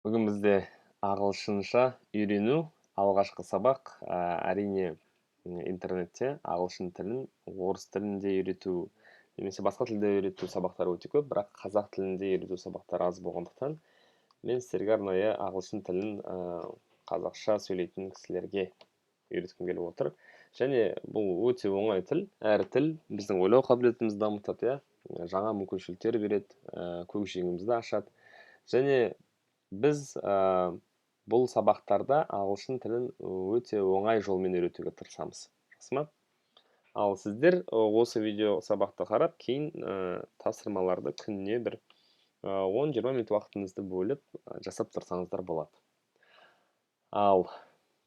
Бүгін бізде ағылшынша үйрену алғашқы сабақ. Әрине интернетте ағылшын тілін орыс тілінде үйрету немесе басқа тілде үйрету сабақтары өте көп, бірақ қазақ тілінде үйрету сабақтары аз болғандықтан мен сіздерге арнайы ағылшын тілін қазақша сөйлейтін кісілерге үйреткім келіп отыр. Және бұл өте оңай тіл. Әр тіл біздің ойлау қабілетімізді дамытады, жаңа мүмкіншіліктер береді, көкжиегімізді ашады. Және біз бұл сабақтарда ағылшын тілін өте оңай жолмен үйретуге тырысамыз. Жақсы ма? Ал сіздер осы видео сабақты қарап, кейін тапсырмаларды күніне бір 10-20 минут уақытыңызды бөліп жасап тұрсаңыздар болады. Ал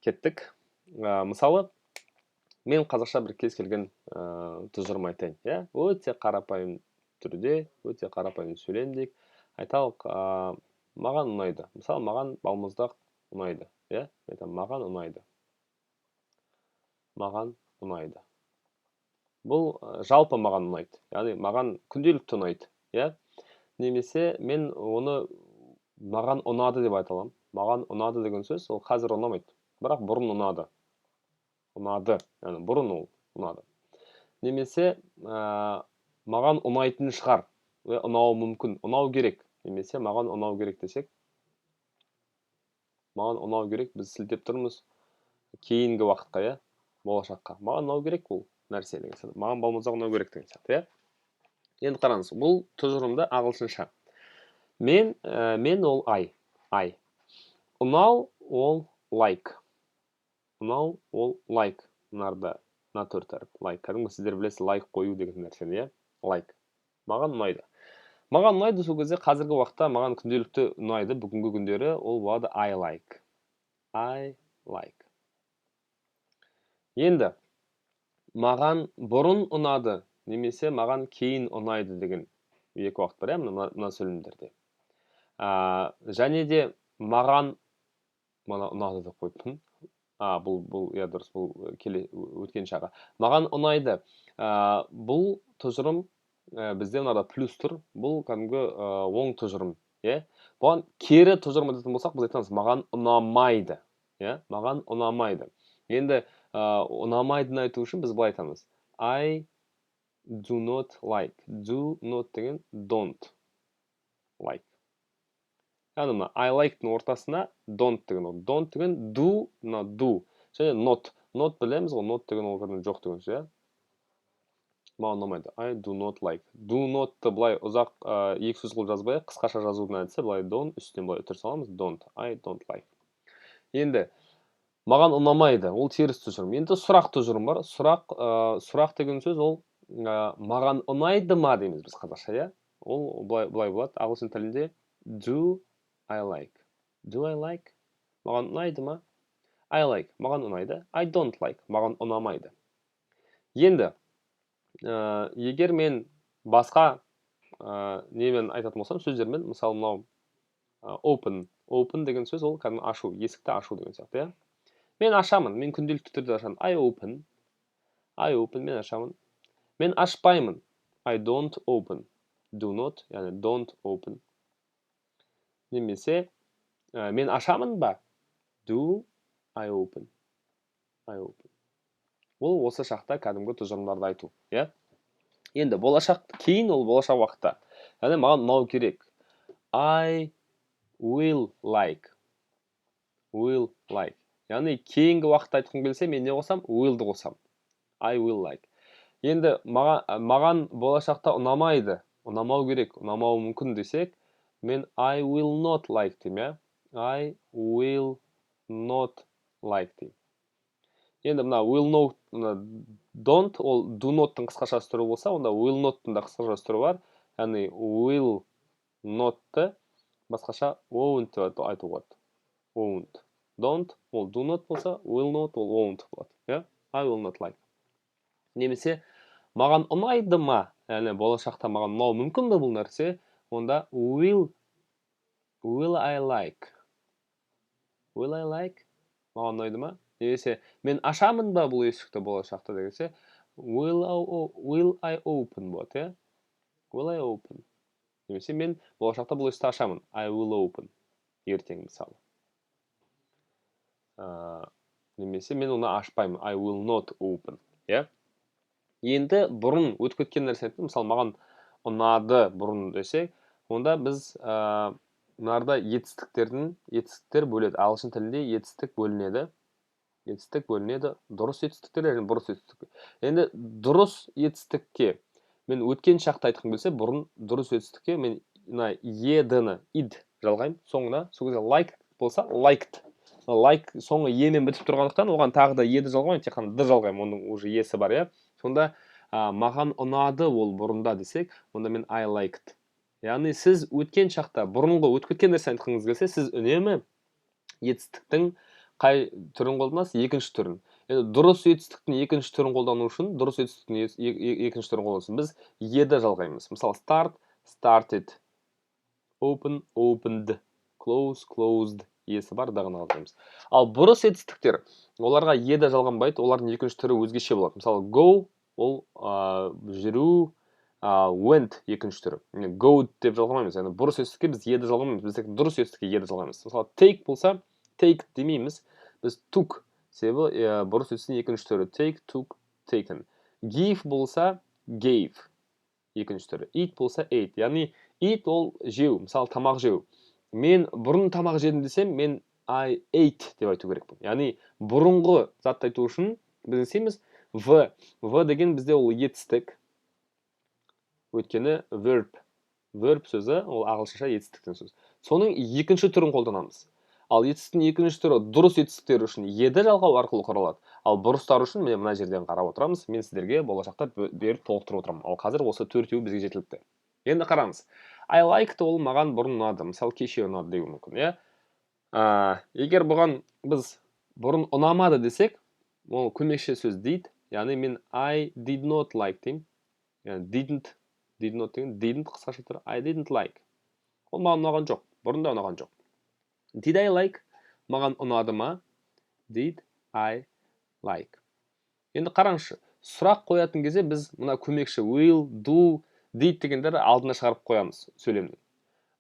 кеттік. Мысалы, мен қазақша бір кез келген тұжырым айтайын. Өте қарапайым түрде, өте қарапайым сөйлемдік. Айталық, маған ұнайды. Мысалы, маған балмұздақ ұнайды. Маған ұнайды. Маған ұнайды. Бұл жалпы маған ұнайды. Яғни, маған күнделікті ұнайды. Немесе мен оны маған ұнады деп айта аламын. Маған ұнады деген сөз, ол қазір ұнамайды. Бірақ бұрын ұнады. Ұнады. Яғни, бұрын ол ұнады. Немесе маған ұнайтын шығар. Ұнауы мүмкін. Ұнау керек. Немесе маған ұнау керек десек, маған ұнау керек, біз сілтеп тұрмыз кейінгі уақытқа, болашаққа. Маған ұнау керек бұл нәрсе деген сияқты. Маған балмұздақ ұнау керек деген сияқты, Енді қараңыз, бұл тұжырымды ағылшынша. Мен ол I. Ұнау ол like. Ұнау ол like. Мына төрт әріп. Like. Кәдімгі сіздер білесіз, like қою деген нәрсені, Like. Маған ұнайды. Маған ұнайды сол кезде қазіргі уақытта маған күнделікті ұнайды. Бүгінгі күндері ол болады I like. I like. Енді маған бұрын ұнады, немесе маған кейін ұнайды деген екі уақыт бар, мына сөйлемдерде. Және де маған ұнады деп қойыппын. Бұл дұрыс, бұл өткен шағы. Маған ұнайды. Бұл тұжырым бізде мынада плюс тұр. Бұл кәдімгі оң тұжырым. Бұған кері тұжырым айтатын болсақ, біз айтамыз, маған ұнамайды. Маған ұнамайды. Енді ұнамайдыны айту үшін біз былай айтамыз. I do not like. Do not деген don't like. Яғни мына I like-тың ортасына don't деген ол. Don't деген do, мына do. Және not. Not білеміз ғой, not деген ол жоқ деген сөз, Маған ұнамайды. I do not like. Do not-ты былай ұзақ екі сөз қылып жазбай, қысқаша жазудың әдісі, былай don't, үстінен былай үтір саламыз, don't. I don't like. Енді маған ұнамайды, ол теріс тұжырым. Енді сұрақ тұжырым бар. Сұрақ деген сөз ол маған ұнайды ма дейміз біз қазақша, Ол былай болады. Ағылшын тілінде do I like. Do I like? Маған ұнайды ма? I like. Маған ұнайды. I don't like. Маған ұнамайды. Енді, егер мен басқа немен айтатын болсам, сөздермен, мысалы, мынау open. Open деген сөз ол кәдімгі ашу, есікті ашу деген сияқты, Мен ашамын, мен күнделікті түрде ашамын. I open, мен ашамын. Мен ашпаймын. I don't open. Do not, яғни don't open. Немесе, мен ашамын ба? Do I open. I open. Ол осы шақта кәдімгі тұжырымдарды айту, Енді кейін ол болашақ уақытта. Яғни маған ұнау керек. I will like. Will like. Яғни кейінгі уақытта айтқым келсе, мен не қосам? Will-ді қосам. I will like. Енді маған болашақта ұнамайды, ұнамау керек, ұнамау мүмкін десек, мен I will not like дейм, I will not like дейм. Енді мына will not, don't, ол do not-тың қысқашасы түрі болса, онда will not-тың да қысқашасы түрі бар. Яғни will not-ты басқаша won't деп айтуға болады. Won't. Don't, ол do not болса, will not, ол won't болады. I will not like. Немесе маған ұнайды ма? Яғни болашақта маған ұнау мүмкін бе бұл нәрсе? Онда will I like? Will I like? Маған ұнайды ма? Немесе мен ашамын ба бұл есікті болашақта дегенсе, will I open болады, Will I open? Немесе мен болашақта бұл есікті ашамын. I will open. ертең мысалы. Немесе мен оны ашпаймын. I will not open. Yeah? Енді бұрын өтіп кеткен нәрсе айтты. Мысалы, маған ұнады бұрын десе, онда біз мынарда етістіктер бөледі. Ағылшын тілінде етістік бөлінеді. Дұрыс етістіктер және бұрыс етістік. Енді дұрыс етістікке мен өткен шақты айтқым келсе, бұрын дұрыс етістікке мен едіні id жалғаймын. Соңына, сол кезде like болса, liked. Like соңы емен бітіп тұрғандықтан, оған тағы да еді жалғаймын, тек қана д жалғаймын, оның уже есі бар, иә. Сонда маған ұнады ол бұрында десек, онда мен I liked. Яғни сіз өткен шақта бұрынғы өтіп кеткен нәрсе айтқыңыз келсе, сіз үнемі етістіктің қай түрін қолданасыз? Екінші түрін. Енді дұрыс етістіктің екінші түрін қолдану үшін, дұрыс етістіктің екінші түрін қолдану үшін біз еді жалғаймыз. Мысалы, start, started, open, opened, close, closed есі бар дағын алғаймыз. Ал бұрыс етістіктер, оларға еді жалғанбайды, олардың екінші түрі өзгеше болады. Мысалы, go, ол жүру, went екінші түрі. Go деп жалғамаймыз. Yani бұрыс етістікке біз еді жалғамаймыз. Біз дұрыс етістікке еді жалғаймыз. Мысалы, take болса, take демейміз. Біз took. Себебі бұрыс етістіктің екінші түрі. Take, took, taken. Give болса, gave. Екінші түрі. Eat болса, ate. Яғни, eat ол жеу. Мысалы, тамақ жеу. Мен бұрын тамақ жедім десем, мен I ate деп айту керекпін. Яғни, бұрынғы затты айту үшін біз несеміз v. V деген бізде ол етістік. Өйткені verb. Verb сөзі ол ағылшынша етістіктің сөзі. Соның екінші түрін қолданамыз. Ал етістіктің екінші түрі дұрыс етістіктер үшін еді жалғау арқылы құралады. Ал бұрыстар үшін мына жерден қарап отырамыз. Мен сіздерге болашақта беріп толықтырып отырамын. Ал қазір осы төртеуі бізге жеткілікті. Енді қараңыз. I liked ол маған бұрын ұнады. Мысалы, кеше ұнады деуі мүмкін, иә? Егер бұған біз бұрын ұнамады десек, ол көмекші сөз did. Яғни мен I did not like деймін. Didn't деген қысқаша түрі I didn't like. Ол маған ұнаған жоқ. Бұрында ұнаған жоқ. Did I like? Маған ұнады ма? Did I like? Енді қараңызшы, сұрақ қоятын кезде біз мына көмекші will, do, did дегендерді алдына шығарып қоямыз сөйлемнің.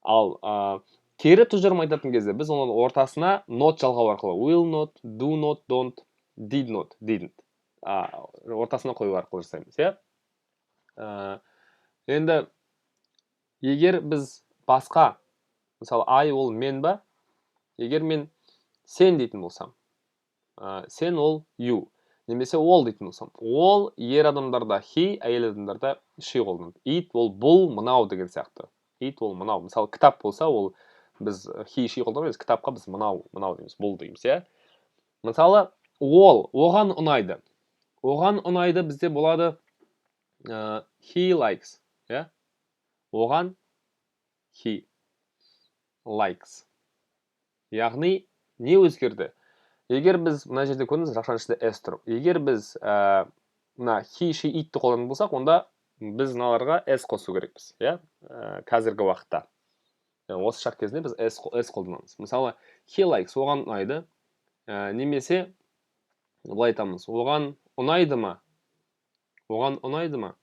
Ал кері тұжырым айтатын кезде біз оның ортасына not жалғау арқылы will not, do not, don't, did not, didn't ортасына қою арқылы жасаймыз, иә? Енді егер біз басқа, мысалы I ол мен ба? Егер мен сен дейтін болсам, сен ол you. Немесе ол дейтін болсам, ол ер адамдарда he, әйел адамдарда she қолданады. It ол бұл, мынау деген сияқты. It ол мынау. Мысалы, кітап болса, ол біз he, she қолданамыз, кітапқа біз мынау дейміз, бұл дейміз, иә? Мысалы, ол, оған ұнайды. Оған ұнайды бізде болады he likes, иә? Оған he likes. Яғни, не өзгерді? Егер біз мына жерде көрдіңіз, жақшаның ішінде s тұр. Егер біз мына he, she, itті қолданатын болсақ, онда біз мыналарға s қосу керекпіз, иә? Қазіргі уақытта. Осы шарт кезінде біз s қолданамыз. Мысалы, he likes оған ұнайды. Немесе былай айтамыз. Оған ұнайды ма? Оған ұнайды ма?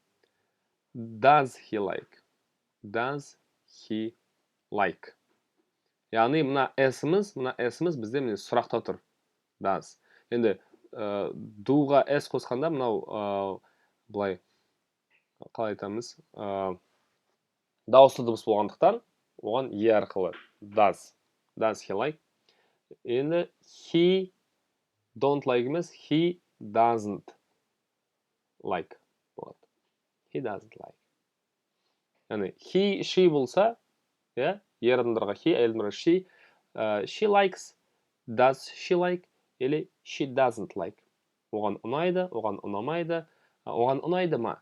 Does he like? Does he like? Яғни мына s-іміз бізде міне сұрақта тұр. Does. Енді do-ға s қосқанда мынау былай қалай айтамыз? Дауысты дыбыс болғандықтан оған e арқылы does. Does he like? Енді he don't like емес, he doesn't like болады. He doesn't like. Яғни he, she болса, ер адамдарға he, әйел адамдарға she. She likes. Does she like? Или she doesn't like. Оған ұнайды, оған ұнамайды. Оған ұнайды ма?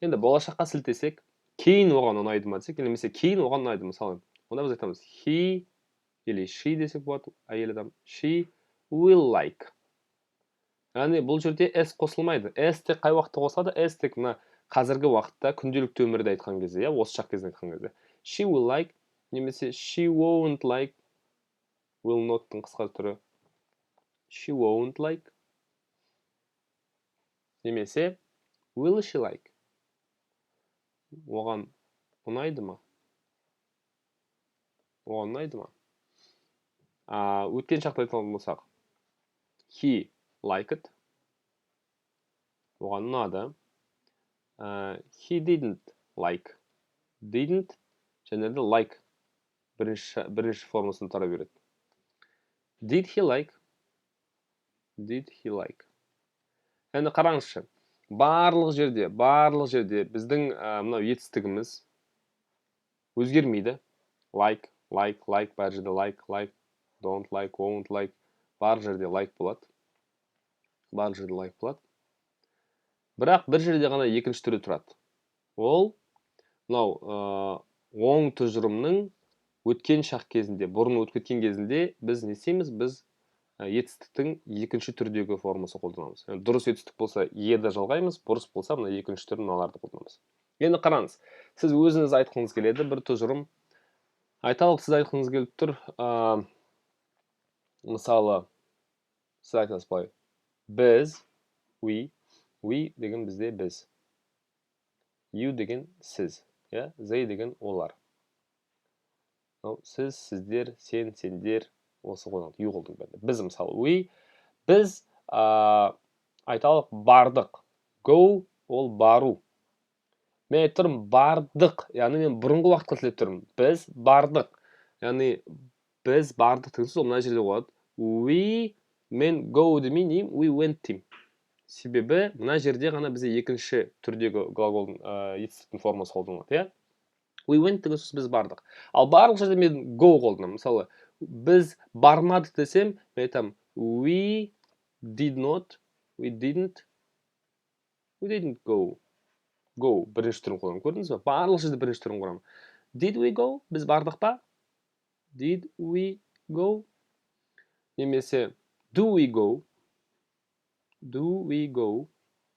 Енді болашаққа сілтесек, кейін оған ұнайды ма десек, немесе кейін оған ұнайды. Мысалы, онда біз айтамыз he или she десек болады, әйел адам. She will like. Яғни бұл жерде s қосылмайды. S тек қай уақытта қосылады? S тек мына қазіргі уақытта күнделікті өмірде айтқан кезде, осы шақ кезінде айтқан кезде. She will like, немесе she won't like. Will not-тың қысқа түрі. She won't like. Немесе will she like. Оған ұнайды ма? Оған ұнайды ма? Өткен шақты айтатын болсақ, he liked, оған ұнады. He didn't like, didn't және де like бірінші формасын тара береді. Did he like, did he like. Енді қараңызшы, барлық жерде біздің мынау етістігіміз өзгермейді. Like, бар жерде like, don't like, won't like, бар жерде like болады. Бірақ бір жерде ғана екінші түрі тұрады. Ол, мынау оң тұжырымның өткен шақ кезінде, бұрын өтіп кеткен кезінде біз не істейміз? Біз етістіктің екінші түрдегі формасы қолданамыз. Дұрыс етістік болса еді жалғаймыз, бұрыс болса мына екінші түрін мыналарды қолданамыз. Енді қараңыз, сіз өзіңіз айтқыңыз келеді бір тұжырым. Айталық, сіз айтқыңыз келіп тұр. Мысалы, сіз айтасыз былай. Біз, we деген бізде біз. You деген сіз, they деген олар. Сіз, сіздер, сен, сендер, осы қолданады. You қолданады. Біз мысалы, біз айталық бардық. Go ол бару. Мен айтып тұрмын бардық, яғни мен бұрынғы уақытқа тілеп тұрмын. Біз бардық. Яғни біз бардық деген сөз мына жерде болады. Мен go демеймін, we went деймін. Себебі мына жерде ғана бізде екінші түрдегі глаголдың етістіктің формасы қолданылады, We went деген сөз біз бардық. Ал барлық жерде мен go қолданамын. Мысалы, біз бармадық десем, мен айтамын we didn't go. Go бірінші түрін қолданамын. Көрдіңіз бе? Барлық жерде бірінші түрін қолданамын. Did we go? Біз бардық па? Did we go? Немесе do we go? Do we go?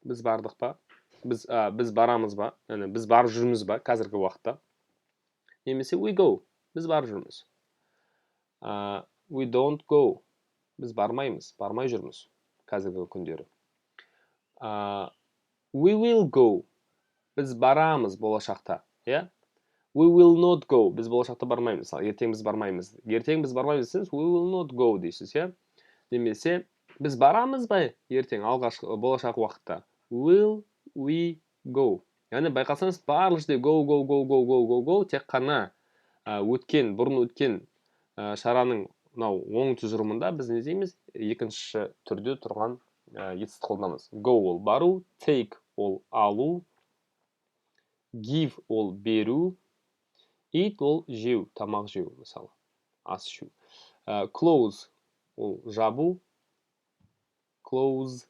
Біз бардық па? Біз барамыз ба? Яғни біз барып жүрміз ба қазіргі уақытта? Немесе we go. Біз барып жүрміз. We don't go. Біз бармаймыз, бармай жүрміз қазіргі күндері. We will go. Біз барамыз болашақта. We will not go. Біз болашақта бармаймыз. Ертең біз бармаймыз. Ертең біз бармаймыз десеңіз, we will not go дейсіз, Немесе біз барамыз ба ертең алғашқы болашақ уақытта? Will we go? Яғни байқасаңыз барлық жерде go тек қана бұрын өткен шараның оң тұжырымында біз не дейміз? Екінші түрде тұрған етістік қолданамыз. Go ол бару, take ол алу, give ол беру, eat ол жеу, тамақ жеу, мысалы, ас ішу. Close ол жабу, closed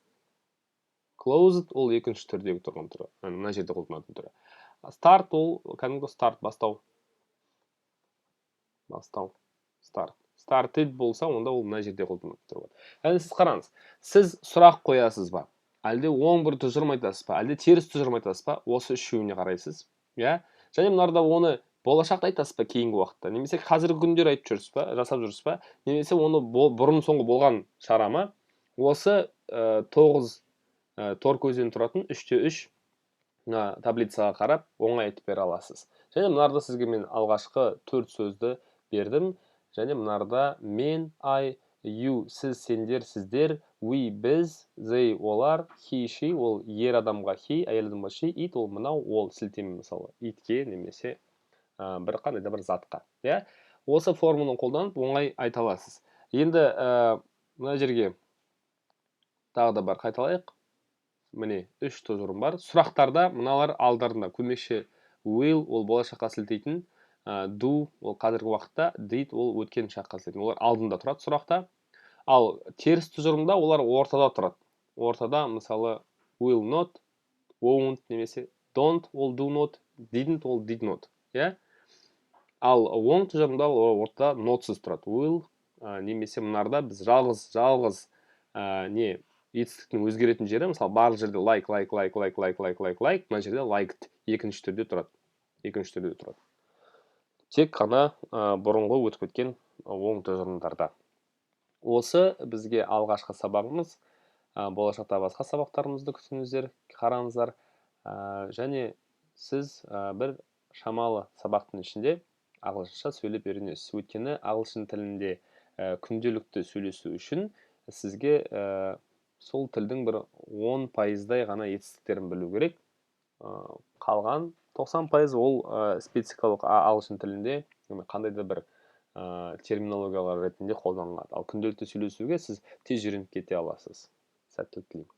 ол екінші түрдегі тұрған түрі, мына жерде қолданатын түрі. Start ол кәдімгі start, бастау. Start. Started болса, онда ол мына жерде қолданатын түрі. Яғни сіз қараңыз, сіз сұрақ қоясыз ба? Әлде оң бір тұжырым айтасыз ба? Әлде теріс тұжырым айтасыз ба? Осы үшеуіне қарайсыз. Және мынарда оны болашақта айтасыз ба кейінгі уақытта? Немесе қазіргі күндер айтып жүрсіз ба? Жасап жүрсіз ба? Немесе оны бұрын соңғы болған шара ма? Осы 9 тор көзден тұратын 3-3 таблицаға қарап оңай айтып бере аласыз. Және мынарда сізге мен алғашқы 4 сөзді бердім. Және мынарда мен, I, you, сіз, сендер, сіздер, we, біз, they, олар, he, she, ол ер адамға he, әйел адамға she, it, ол мынау, ол сілтеме мысалы, itке немесе бір қандай да бір затқа. Осы форманы қолданып оңай айта аласыз. Енді мына жерге тағы да бар қайталайық. Міне 3 тұжырым бар. Сұрақтарда мыналар алдарында көмекші will ол болашаққа сілтейтін, do ол қазіргі уақытта, did ол өткен шаққа сілтейтін. Олар алдында тұрады сұрақта. Ал теріс тұжырымда олар ортада тұрады. Ортада мысалы will not, won't немесе don't ол do not, didn't ол did not. Ал оң тұжырымда ортада notсыз тұрады. Will немесе мынарда біз жалғыз етістіктің өзгеретін жері, мысалы барлық жерде like, мына жерде liked екінші түрде тұрады. Тек қана бұрынғы өтіп кеткен оң тұжырымдарда. Осы бізге алғашқы сабағымыз. Болашақта басқа сабақтарымызды күтіңіздер, қараңыздар. Және сіз бір шамалы сабақтың ішінде ағылшынша сөйлеп үйренесіз. Өйткені ағылшын тілінде күнделікті сөйлесу үшін сізге сол тілдің бір 10%-дай ғана етістіктерін білу керек. Қалған 90% ол спецификалық ағылшын тілінде қандай да бір терминологиялар ретінде қолданылады. Ал күнделікті сөйлесуге сіз тез үйреніп кете аласыз. Сәттілік тілеймін.